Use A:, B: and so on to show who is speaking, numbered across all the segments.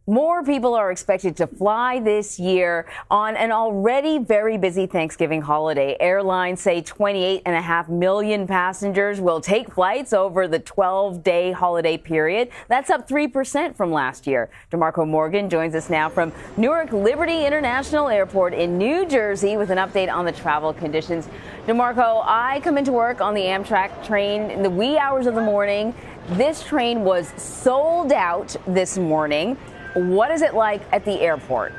A: More people are expected to fly this year on an already very busy Thanksgiving holiday. Airlines say 28.5 million passengers will take flights over the 12-day holiday period. That's up 3% from last year. DeMarco Morgan joins us now from Newark Liberty International Airport in New Jersey with an update on the travel conditions. DeMarco, I come into work on the Amtrak train in the wee hours of the morning. This train was sold out this morning. What is it like at the airport?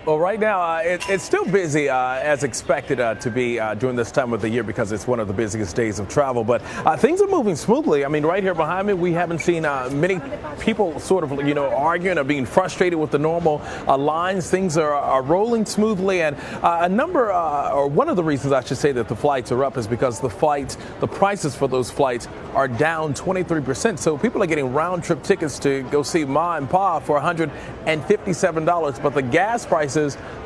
B: Well, right now, it's still busy as expected to be during this time of the year because it's one of the busiest days of travel. But things are moving smoothly. I mean, right here behind me, we haven't seen many people sort of, arguing or being frustrated with the normal lines. Things are rolling smoothly. And one of the reasons I should say that the flights are up is because the prices for those flights are down 23%. So people are getting round trip tickets to go see Ma and Pa for $157. But the gas prices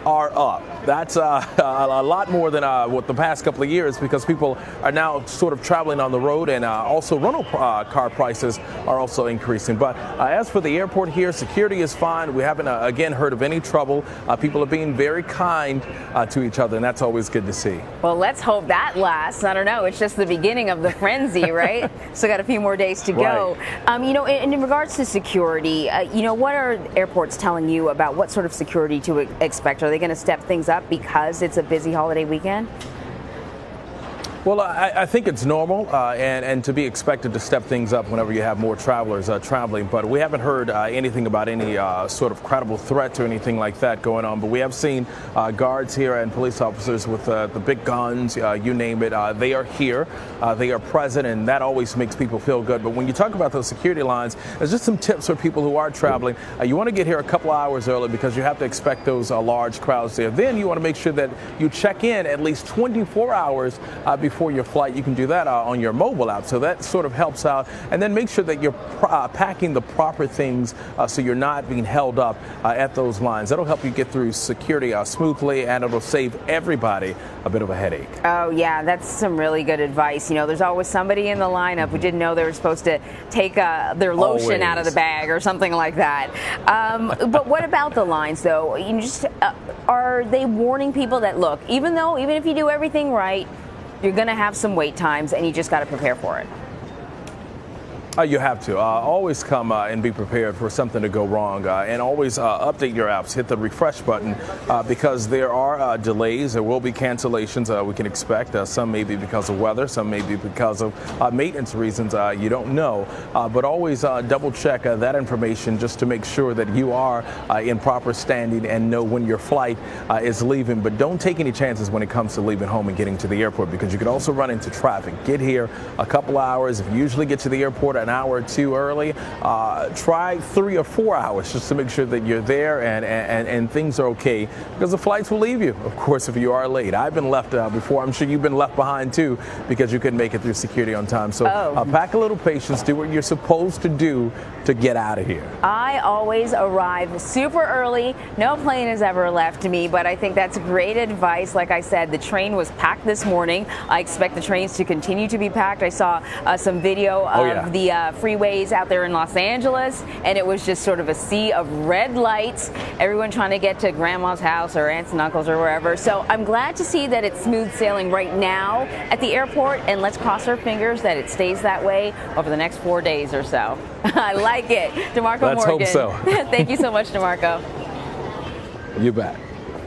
B: are up. That's a lot more than what the past couple of years because people are now sort of traveling on the road, and also rental car prices are also increasing. But as for the airport here, security is fine. We haven't again heard of any trouble. People are being very kind to each other, and that's always good to see.
A: Well, let's hope that lasts. I don't know. It's just the beginning of the frenzy, right? Still got a few more days to go. Right. In regards to security, what are airports telling you about what sort of security to expect? Are they going to step things up because it's a busy holiday weekend?
B: Well, I think it's normal and to be expected to step things up whenever you have more travelers traveling. But we haven't heard anything about any sort of credible threat or anything like that going on. But we have seen guards here and police officers with the big guns, you name it. They are here. They are present, and that always makes people feel good. But when you talk about those security lines, there's just some tips for people who are traveling. You want to get here a couple hours early because you have to expect those large crowds there. Then you want to make sure that you check in at least 24 hours before your flight. You can do that on your mobile app, so that sort of helps out. And then make sure that you're packing the proper things so you're not being held up at those lines. That'll help you get through security smoothly, and it'll save everybody a bit of a headache. Oh yeah, that's some really good advice. There's always somebody in the lineup who didn't know they were supposed to take their lotion out of the bag or something like that.
A: But what about the lines, though? Are they warning people that, look, even if you do everything right, you're going to have some wait times, and you just got to prepare for it?
B: You have to always come and be prepared for something to go wrong, and always update your apps. Hit the refresh button because there are delays. There will be cancellations we can expect. Some may be because of weather. Some may be because of maintenance reasons. You don't know. But always double check that information just to make sure that you are in proper standing and know when your flight is leaving. But don't take any chances when it comes to leaving home and getting to the airport, because you could also run into traffic. Get here a couple hours. If you usually get to the airport an hour or two early, try 3 or 4 hours just to make sure that you're there and things are okay, because the flights will leave you, of course, if you are late. I've been left before. I'm sure you've been left behind too because you couldn't make it through security on time. So pack a little patience, do what you're supposed to do to get out of here.
A: I always arrive super early. No plane has ever left me, but I think that's great advice. Like I said, the train was packed this morning. I expect the trains to continue to be packed. I saw some video of the freeways out there in Los Angeles, and it was just sort of a sea of red lights, everyone trying to get to grandma's house or aunts and uncles or wherever. So I'm glad to see that it's smooth sailing right now at the airport, and let's cross our fingers that it stays that way over the next 4 days or so. I like it. DeMarco Morgan.
B: Let's hope so.
A: Thank you so much, DeMarco.
B: You bet.